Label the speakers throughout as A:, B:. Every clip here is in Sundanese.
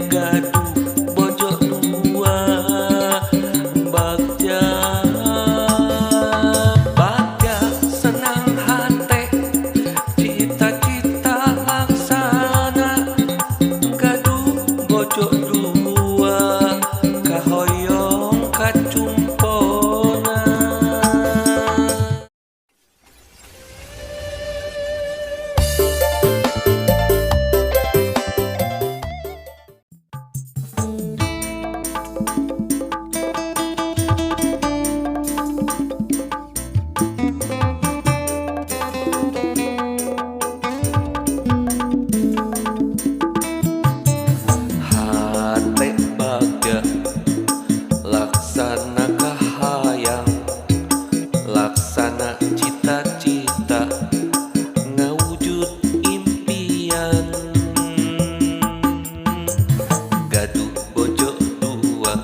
A: gaduh bojo dua bagja bagja senang hati cita-cita laksana gaduh bojo dua kahoyong kacumpona. Hate bagja laksana kahayang laksana cita-cita ngawujud impian gaduh bojo dua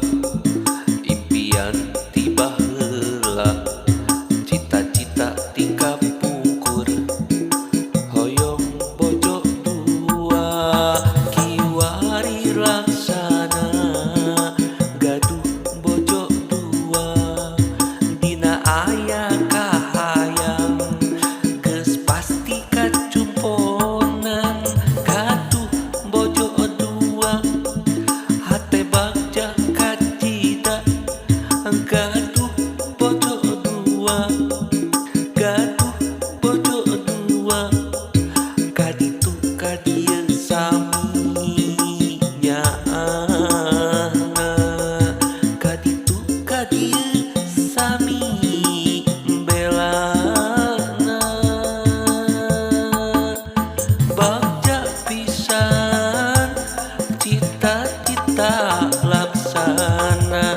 A: impian tiba heula cita-cita tingkap pungkur hoyong bojo dua kiwari laksana gaduh bojo dua dina aya kahayang geus pasti kacumponan gaduh bojo dua hate bagja kacida gaduh bojo dua gaduh bojo dua kaditu kadieu sami nyaana kaditu kadieu sami belana bagja pisan cita-cita laksana